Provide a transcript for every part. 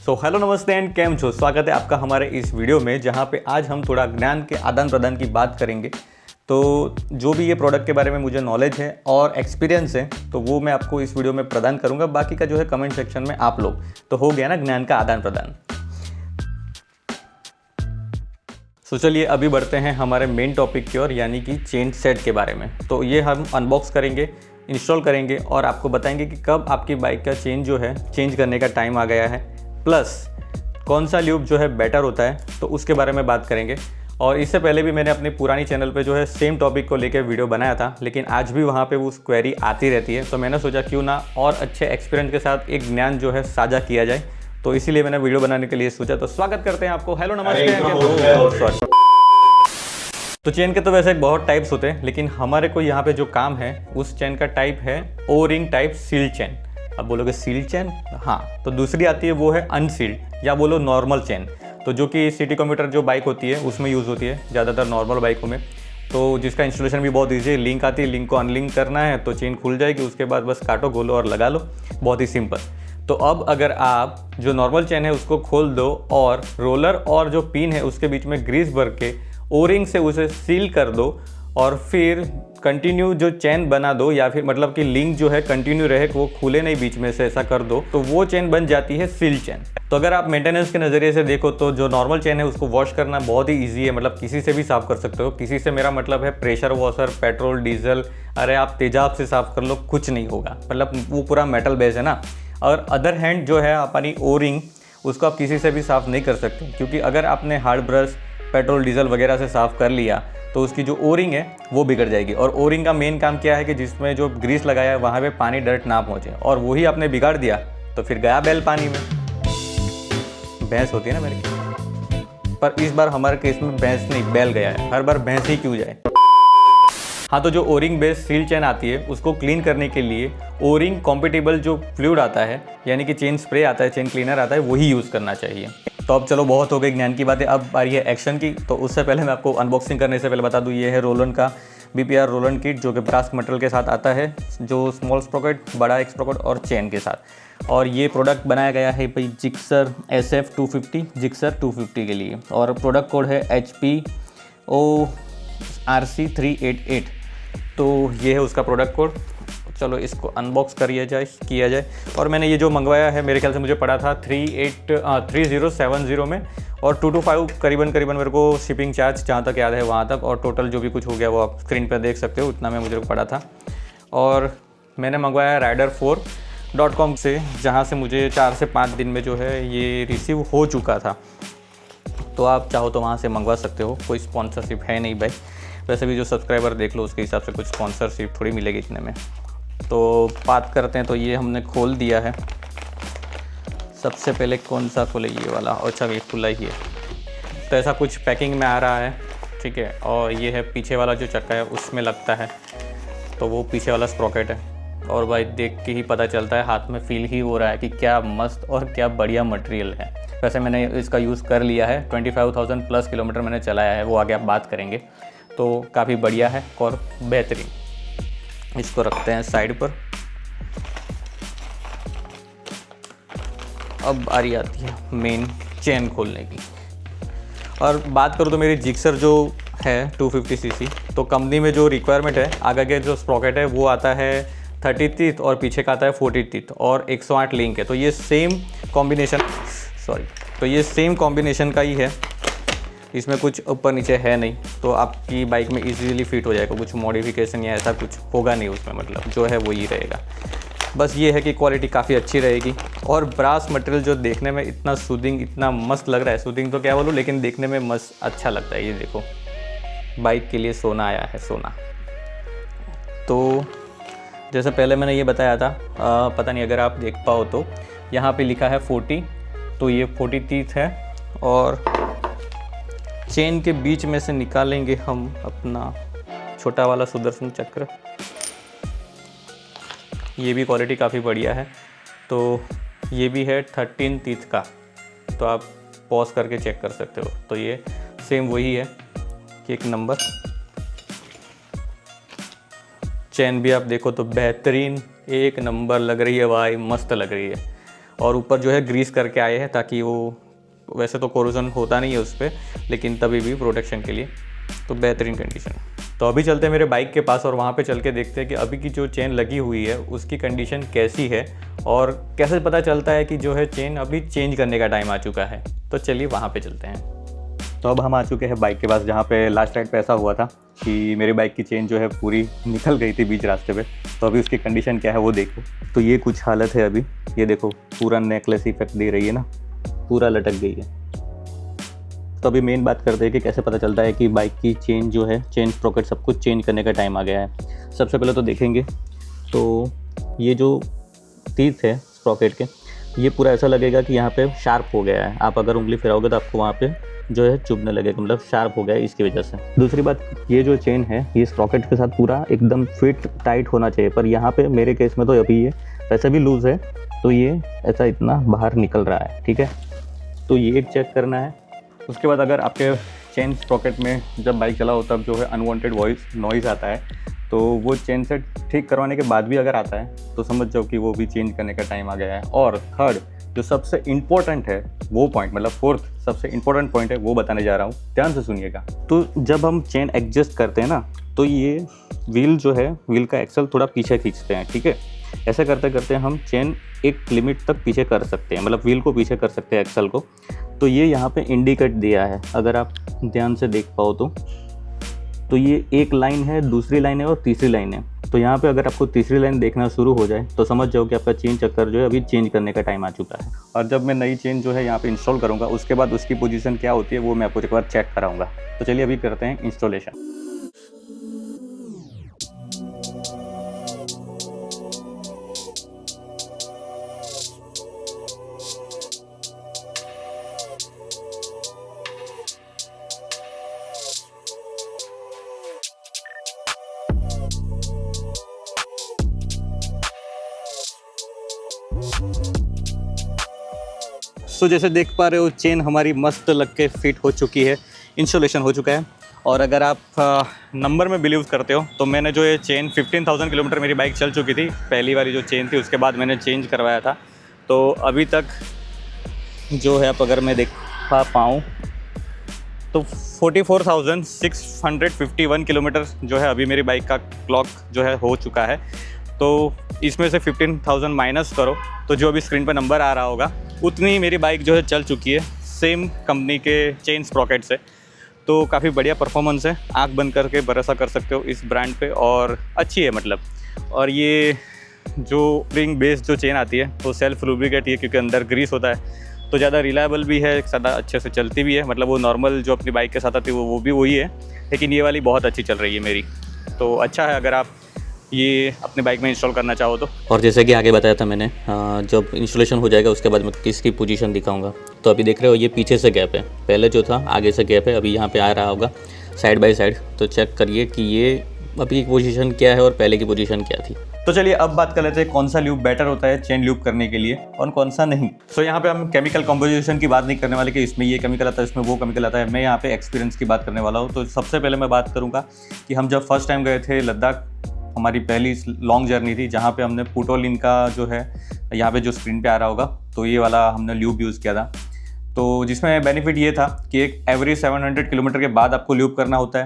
So hello नमस्ते and came छो। स्वागत है आपका हमारे इस वीडियो में, जहाँ पे आज हम थोड़ा ज्ञान के आदान प्रदान की बात करेंगे। तो जो भी ये प्रोडक्ट के बारे में मुझे नॉलेज है और एक्सपीरियंस है तो वो मैं आपको इस वीडियो में प्रदान करूँगा। बाकी का जो है कमेंट सेक्शन में आप लोग, तो हो गया ना ज्ञान का आदान प्रदान। तो चलिए अभी बढ़ते हैं हमारे मेन टॉपिक की ओर, यानी कि चेन सेट के बारे में। तो ये हम अनबॉक्स करेंगे, इंस्टॉल करेंगे और आपको बताएंगे कि कब आपकी बाइक का चेन जो है चेंज करने का टाइम आ गया है, प्लस कौन सा ल्यूब जो है बेटर होता है, तो उसके बारे में बात करेंगे। और इससे पहले भी मैंने अपनी पुरानी चैनल पे जो है सेम टॉपिक को लेकर वीडियो बनाया था, लेकिन आज भी वहाँ पे वो क्वेरी आती रहती है। तो मैंने सोचा क्यों ना और अच्छे एक्सपीरियंस के साथ एक ज्ञान जो है साझा किया जाए, तो इसीलिए मैंने वीडियो बनाने के लिए सोचा। तो स्वागत करते हैं आपको। हेलो नमस्ते। सॉरी। तो चेन के तो वैसे बहुत टाइप्स होते हैं, लेकिन हमारे को यहाँ पे जो काम है उस चेन का टाइप है ओ रिंग टाइप सील चेन। अब बोलोगे सील चेन, हाँ, तो दूसरी आती है वो है अनसील्ड या बोलो नॉर्मल चेन। तो जो कि सिटी कम्यूटर जो बाइक होती है उसमें यूज़ होती है ज़्यादातर नॉर्मल बाइकों में। तो जिसका इंस्टॉलेशन भी बहुत ईजी है, लिंक आती है, लिंक को अनलिंक करना है तो चेन खुल जाएगी, उसके बाद बस काटो, खोलो और लगा लो, बहुत ही सिंपल। तो अब अगर आप जो नॉर्मल चेन है उसको खोल दो और रोलर और जो पिन है उसके बीच में ग्रीस भर के ओ रिंग से उसे सील कर दो और फिर कंटिन्यू जो चेन बना दो, या फिर मतलब कि लिंक जो है कंटिन्यू रहे, वो खुले नहीं बीच में से, ऐसा कर दो तो वो चेन बन जाती है सील चेन। तो अगर आप मेंटेनेंस के नज़रिए से देखो तो जो नॉर्मल चेन है उसको वॉश करना बहुत ही ईजी है, मतलब किसी से भी साफ़ कर सकते हो। किसी से मेरा मतलब है प्रेशर वॉशर, पेट्रोल, डीजल, अरे आप तेजाब से साफ़ कर लो, कुछ नहीं होगा, मतलब वो पूरा मेटल बेस है ना। और अदर हैंड जो है अपनी ओ रिंग, उसको आप किसी से भी साफ़ नहीं कर सकते, क्योंकि अगर आपने हार्ड ब्रश, पेट्रोल, डीजल वगैरह से साफ़ कर लिया तो उसकी जो ओ रिंग है वो बिगड़ जाएगी। और ओ रिंग का मेन काम क्या है कि जिसमें जो ग्रीस लगाया है वहाँ पे पानी डर्ट ना पहुँचे, और वही आपने बिगाड़ दिया तो फिर गया बैल पानी में। भैंस होती है ना मेरे, पर इस बार हमारे केस में भैंस नहीं, बैल गया है। हर बार भैंस ही क्यों जाए। हाँ, तो जो ओ रिंग बेस्ड सील चेन आती है उसको क्लीन करने के लिए ओ रिंग कॉम्पेटिबल जो फ्लूइड आता है, यानी कि चेन स्प्रे आता है, चेन क्लीनर आता है, वही यूज़ करना चाहिए। तो अब चलो बहुत हो गई ज्ञान की बातें, अब बारी है एक्शन की। तो उससे पहले मैं आपको अनबॉक्सिंग करने से पहले बता दूं, ये है रोलन का BPR रोलन किट, जो कि ब्रास मटेरियल के साथ आता है, जो स्मॉल स्प्रॉकेट, बड़ा एक स्प्रॉकेट और चेन के साथ। और ये प्रोडक्ट बनाया गया है भाई जिक्सर SF 250, जिक्सर 250 के लिए, और प्रोडक्ट कोड है HPORC 388। तो ये है उसका प्रोडक्ट कोड। चलो इसको अनबॉक्स किया जाए। और मैंने ये जो मंगवाया है मेरे ख्याल से मुझे पड़ा था 3070 में, और 225 करीबन मेरे को शिपिंग चार्ज जहाँ तक याद है वहाँ तक, और टोटल जो भी कुछ हो गया वो आप स्क्रीन पर देख सकते हो, उतना में मुझे पड़ा था। और मैंने मंगवाया rider4.com से, जहाँ से मुझे 4 से 5 दिन में जो है ये रिसीव हो चुका था। तो आप चाहो तो वहाँ से मंगवा सकते हो, कोई स्पॉन्सरशिप है नहीं भाई। वैसे भी जो सब्सक्राइबर देख लो उसके हिसाब से कुछ स्पॉन्सरशिप थोड़ी मिलेगी इतने में। तो बात करते हैं। तो ये हमने खोल दिया है। सबसे पहले कौन सा खोले, ये वाला, अच्छा ये खुला ही है। तो ऐसा कुछ पैकिंग में आ रहा है, ठीक है। और ये है पीछे वाला जो चक्का है उसमें लगता है, तो वो पीछे वाला स्प्रॉकेट है। और भाई देख के ही पता चलता है, हाथ में फील ही हो रहा है कि क्या मस्त और क्या बढ़िया मटेरियल है। वैसे मैंने इसका यूज़ कर लिया है, 25,000 प्लस किलोमीटर मैंने चलाया है, वो आगे आप बात करेंगे। तो काफ़ी बढ़िया है और बेहतरीन। इसको रखते हैं साइड पर। अब बारी आती है मेन चेन खोलने की। और बात करूँ तो मेरी जिक्सर जो है 250cc, तो कंपनी में जो रिक्वायरमेंट है, आगे के जो स्प्रॉकेट है वो आता है 30 टीथ और पीछे का आता है 40 टीथ और 108 लिंक है। तो ये सेम कॉम्बिनेशन का ही है, इसमें कुछ ऊपर नीचे है नहीं, तो आपकी बाइक में इजीली फिट हो जाएगा। कुछ मॉडिफिकेशन या ऐसा कुछ होगा नहीं उसमें, मतलब जो है वही रहेगा। बस ये है कि क्वालिटी काफ़ी अच्छी रहेगी। और ब्रास मटेरियल जो देखने में इतना सूदिंग, इतना मस्त लग रहा है, सूदिंग तो क्या बोलूँ, लेकिन देखने में मस्त अच्छा लगता है। ये देखो, बाइक के लिए सोना आया है, सोना। तो जैसे पहले मैंने ये बताया था, पता नहीं अगर आप देख पाओ तो यहाँ पे लिखा है 40, तो ये 40 टीथ है। और चेन के बीच में से निकालेंगे हम अपना छोटा वाला सुदर्शन चक्र। ये भी क्वालिटी काफ़ी बढ़िया है। तो ये भी है 13 टीथ का, तो आप पॉज करके चेक कर सकते हो। तो ये सेम वही है कि एक नंबर। चेन भी आप देखो तो बेहतरीन, एक नंबर लग रही है भाई, मस्त लग रही है। और ऊपर जो है ग्रीस करके आए हैं, ताकि वो, वैसे तो कोरोजन होता नहीं है उस पर, लेकिन तभी भी प्रोटेक्शन के लिए तो बेहतरीन कंडीशन है। तो अभी चलते हैं मेरे बाइक के पास और वहाँ पे चल के देखते हैं कि अभी की जो चेन लगी हुई है उसकी कंडीशन कैसी है और कैसे पता चलता है कि जो है चेन अभी चेंज करने का टाइम आ चुका है। तो चलिए वहाँ पे चलते हैं। तो अब हम आ चुके हैं बाइक के पास, जहाँ पे लास्ट राइड पे ऐसा हुआ था कि मेरी बाइक की चेन जो है पूरी निकल गई थी बीच रास्ते पे। तो अभी उसकी कंडीशन क्या है वो देखो। तो ये कुछ हालत है अभी, ये देखो पूरा नेकलेस इफेक्ट दे रही है ना, पूरा लटक गई है। तो अभी मेन बात करते हैं कि कैसे पता चलता है कि बाइक की चेन जो है, चेन स्प्रॉकेट सब कुछ चेंज करने का टाइम आ गया है। सबसे पहले तो देखेंगे तो ये जो टीथ है स्प्रॉकेट के, ये पूरा ऐसा लगेगा कि यहाँ पे शार्प हो गया है। आप अगर उंगली फिराओगे तो आपको वहाँ पे जो है चुभने लगेगा, मतलब शार्प हो गया है इसकी वजह से। दूसरी बात, ये जो चेन है ये स्प्रॉकेट के साथ पूरा एकदम फिट टाइट होना चाहिए, पर यहाँ पे मेरे केस में तो अभी ये वैसे भी लूज़ है, तो ये ऐसा इतना बाहर निकल रहा है। ठीक है, तो ये एक चेक करना है। उसके बाद अगर आपके चेन स्प्रॉकेट में जब बाइक चलाओ तब जो है अनवांटेड नॉइज़ आता है, तो वो चेन सेट ठीक करवाने के बाद भी अगर आता है तो समझ जाओ कि वो भी चेंज करने का टाइम आ गया है। और थर्ड, जो सबसे इम्पोर्टेंट है वो पॉइंट, मतलब फोर्थ सबसे इम्पोर्टेंट पॉइंट है, वो बताने जा रहा हूँ, ध्यान से सुनिएगा। तो जब हम चेन एडजस्ट करते हैं ना, तो ये व्हील जो है, व्हील का एक्सल थोड़ा पीछे खींचते हैं। ठीक है, ऐसे करते करते हम चेन एक लिमिट तक पीछे कर सकते हैं, मतलब व्हील को पीछे कर सकते हैं, एक्सल को। तो ये यहाँ पे इंडिकेट दिया है, अगर आप ध्यान से देख पाओ तो ये एक लाइन है, दूसरी लाइन है और तीसरी लाइन है। तो यहाँ पे अगर आपको तीसरी लाइन देखना शुरू हो जाए तो समझ जाओ कि आपका चेन चक्कर जो है अभी चेंज करने का टाइम आ चुका है। और जब मैं नई चेन जो है यहाँ पे इंस्टॉल करूँगा, उसके बाद उसकी पोजीशन क्या होती है वो मैं आपको एक बार चेक कराऊँगा। तो चलिए अभी करते हैं इंस्टॉलेशन। तो जैसे देख पा रहे हो चेन हमारी मस्त लग के फिट हो चुकी है, इंस्टॉलेशन हो चुका है। और अगर आप नंबर में बिलीव करते हो तो मैंने जो ये चेन 15,000 किलोमीटर मेरी बाइक चल चुकी थी, पहली वाली जो चेन थी, उसके बाद मैंने चेंज करवाया था। तो अभी तक जो है, आप अगर मैं देख पाऊँ तो 44,651 किलोमीटर जो है अभी मेरी बाइक का क्लॉक जो है हो चुका है। तो इसमें से 15,000 माइनस करो तो जो अभी स्क्रीन पर नंबर आ रहा होगा, उतनी मेरी बाइक जो है चल चुकी है सेम कंपनी के चेन स्प्रॉकेट से। तो काफ़ी बढ़िया परफॉर्मेंस है, आंख बंद करके भरोसा कर सकते हो इस ब्रांड पे, और अच्छी है मतलब। और ये जो स्प्रिंग बेस्ड जो चेन आती है वो सेल्फ लुब्रिकेट है, क्योंकि अंदर ग्रीस होता है, तो ज़्यादा रिलायबल भी है, ज़्यादा अच्छे से चलती भी है। मतलब वो नॉर्मल जो अपनी बाइक के साथ आती है वो भी वही है, लेकिन ये वाली बहुत अच्छी चल रही है मेरी। तो अच्छा है अगर आप ये अपने बाइक में इंस्टॉल करना चाहो तो। और जैसे कि आगे बताया था मैंने, जब इंस्टॉलेशन हो जाएगा उसके बाद मैं किसकी पोजीशन दिखाऊंगा। तो अभी देख रहे हो ये पीछे से गैप है, पहले जो था आगे से गैप है, अभी यहाँ पे आ रहा होगा साइड बाय साइड। तो चेक करिए कि ये अभी की पोजीशन क्या है और पहले की पोजीशन क्या थी। तो चलिए अब बात कर लेते हैं कौन सा ल्यूब बेटर होता है चेन ल्यूब करने के लिए और कौन सा नहीं। तो यहाँ पे हम केमिकल कंपोजिशन की बात नहीं करने वाले कि इसमें ये केमिकल आता है, इसमें वो केमिकल आता है। मैं यहाँ पे एक्सपीरियंस की बात करने वाला हूँ। तो सबसे पहले मैं बात करूँगा कि हम जब फर्स्ट टाइम गए थे लद्दाख, हमारी पहली लॉन्ग जर्नी थी, जहाँ पे हमने पुटोलिन का जो है, यहाँ पे जो स्क्रीन पे आ रहा होगा, तो ये वाला हमने ल्यूब यूज़ किया था। तो जिसमें बेनिफिट ये था कि एक एवरी 700 किलोमीटर के बाद आपको ल्यूब करना होता है।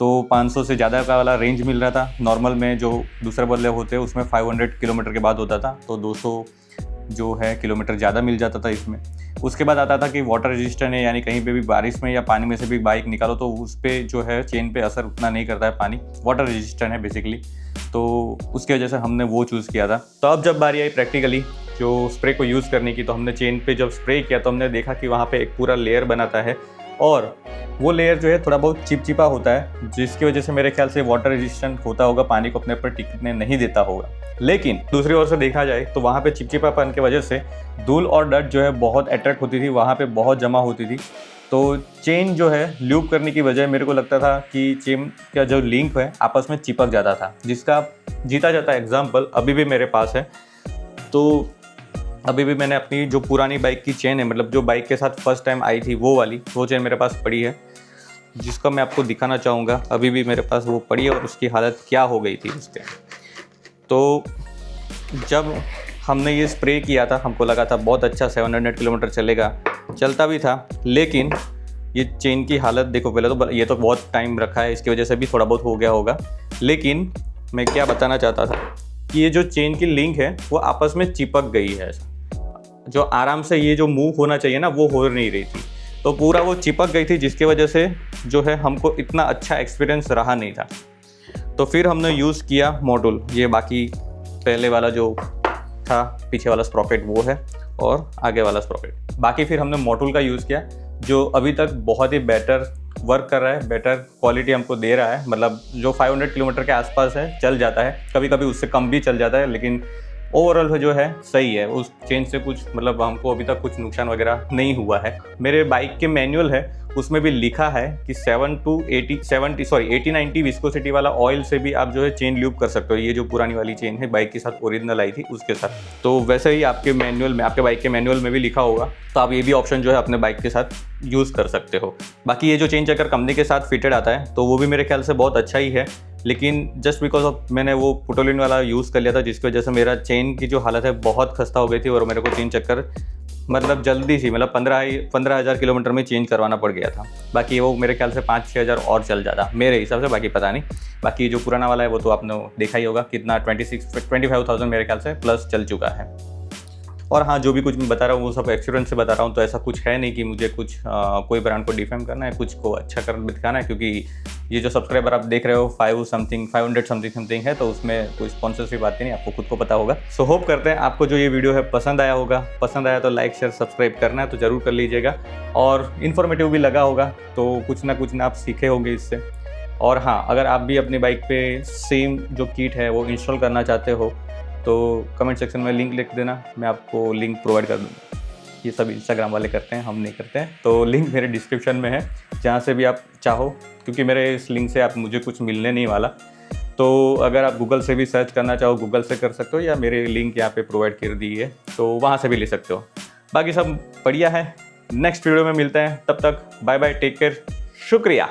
तो 500 से ज़्यादा का वाला रेंज मिल रहा था। नॉर्मल में जो दूसरे बदले होते हैं उसमें 500 किलोमीटर के बाद होता था, तो 200 जो है किलोमीटर ज़्यादा मिल जाता था इसमें। उसके बाद आता था कि वाटर रेजिस्टेंट है, यानी कहीं पे भी बारिश में या पानी में से भी बाइक निकालो तो उस पर जो है चेन पे असर उतना नहीं करता है, पानी वाटर रेजिस्टेंट है बेसिकली। तो उसकी वजह से हमने वो चूज़ किया था। तो अब जब बारी आई प्रैक्टिकली जो स्प्रे को यूज़ करने की, तो हमने चेन पे जब स्प्रे किया तो हमने देखा कि वहाँ पे एक पूरा लेयर बनाता है, और वो लेयर जो है थोड़ा बहुत चिपचिपा होता है, जिसकी वजह से मेरे ख्याल से वाटर रेजिस्टेंट होता होगा, पानी को अपने ऊपर टिकने नहीं देता होगा। लेकिन दूसरी ओर से देखा जाए तो वहाँ पे चिपचिपापन की वजह से धूल और डस्ट जो है बहुत अट्रैक्ट होती थी, वहाँ पे बहुत जमा होती थी। तो चेन जो है ल्यूब करने की बजाय मेरे को लगता था कि चेन का जो लिंक है आपस में चिपक जाता था, जिसका जीता जाता एग्जाम्पल अभी भी मेरे पास है। तो अभी भी मैंने अपनी जो पुरानी बाइक की चेन है, मतलब जो बाइक के साथ फर्स्ट टाइम आई थी वो वाली, वो चेन मेरे पास पड़ी है, जिसका मैं आपको दिखाना चाहूँगा। अभी भी मेरे पास वो पड़ी है और उसकी हालत क्या हो गई थी उसके। तो जब हमने ये स्प्रे किया था, हमको लगा था बहुत अच्छा 700 किलोमीटर चलेगा, चलता भी था। लेकिन ये चेन की हालत देखो, पहले तो ये तो बहुत टाइम रखा है, इसकी वजह से भी थोड़ा बहुत हो गया होगा। लेकिन मैं क्या बताना चाहता था कि ये जो चेन की लिंक है वो आपस में चिपक गई है। जो आराम से ये जो मूव होना चाहिए ना, वो हो नहीं रही थी, तो पूरा वो चिपक गई थी, जिसकी वजह से जो है हमको इतना अच्छा एक्सपीरियंस रहा नहीं था। तो फिर हमने यूज़ किया मॉड्यूल। ये बाकी पहले वाला जो था, पीछे वाला स्प्रॉकेट वो है और आगे वाला स्प्रॉकेट। बाकी फिर हमने मॉड्यूल का यूज़ किया, जो अभी तक बहुत ही बेटर वर्क कर रहा है, बेटर क्वालिटी हमको दे रहा है। मतलब जो 500 किलोमीटर के आसपास है चल जाता है, कभी कभी उससे कम भी चल जाता है, लेकिन ओवरऑल जो है सही है। उस चेंज से कुछ मतलब हमको अभी तक कुछ नुकसान वगैरह नहीं हुआ है। मेरे बाइक के मैनुअल है, उसमें भी लिखा है कि 80-90 विस्कोसिटी वाला ऑयल से भी आप जो है चेन लूप कर सकते हो। ये जो पुरानी वाली चेन है बाइक के साथ ओरिजिनल आई थी उसके साथ, तो वैसे ही आपके मैनुअल में, आपके बाइक के मैनुअल में भी लिखा होगा, तो आप ये भी ऑप्शन जो है अपने बाइक के साथ यूज़ कर सकते हो। बाकी ये जो चेन चक्कर कंपनी के साथ फिटेड आता है, तो वो भी मेरे ख्याल से बहुत अच्छा ही है। लेकिन जस्ट बिकॉज ऑफ मैंने वो पुटोलिन वाला यूज़ कर लिया था, जिसकी वजह से मेरा चेन की जो हालत है बहुत खस्ता हो गई थी, और मेरे को चेन चक्कर मतलब जल्दी सी, मतलब 15,000 किलोमीटर में चेंज करवाना पड़ गया था। बाकी वो मेरे ख्याल से 5-6 हज़ार और चल जाता मेरे हिसाब से, बाकी पता नहीं। बाकी जो पुराना वाला है वो तो आपने देखा ही होगा, कितना 25,000 मेरे ख्याल से प्लस चल चुका है। और हाँ, जो भी कुछ मैं बता रहा हूँ वो सब एक्सपीरियंस से बता रहा हूँ, तो ऐसा कुछ है नहीं कि मुझे कुछ कोई ब्रांड को डिफेम करना है, कुछ को अच्छा कर दिखाना है। क्योंकि ये जो सब्सक्राइबर आप देख रहे हो 500 समथिंग है, तो उसमें कोई स्पॉन्सरशिप आती नहीं, आपको खुद को पता होगा। सो होप करते हैं आपको जो ये वीडियो है पसंद आया होगा। पसंद आया तो लाइक शेयर सब्सक्राइब करना है तो ज़रूर कर लीजिएगा, और इन्फॉर्मेटिव भी लगा होगा तो कुछ ना आप सीखे होंगे इससे। और हाँ, अगर आप भी अपनी बाइक पे सेम जो किट है वो इंस्टॉल करना चाहते हो तो कमेंट सेक्शन में लिंक लिख देना, मैं आपको लिंक प्रोवाइड कर दूँगा। ये सब इंस्टाग्राम वाले करते हैं, हम नहीं करते हैं। तो लिंक मेरे डिस्क्रिप्शन में है, जहाँ से भी आप चाहो, क्योंकि मेरे इस लिंक से आप मुझे कुछ मिलने नहीं वाला। तो अगर आप गूगल से भी सर्च करना चाहो, गूगल से कर सकते हो, या मेरे लिंक यहाँ पे प्रोवाइड कर दी है तो वहाँ से भी ले सकते हो। बाकी सब बढ़िया है। नेक्स्ट वीडियो में मिलते हैं, तब तक बाय बाय, टेक केयर, शुक्रिया।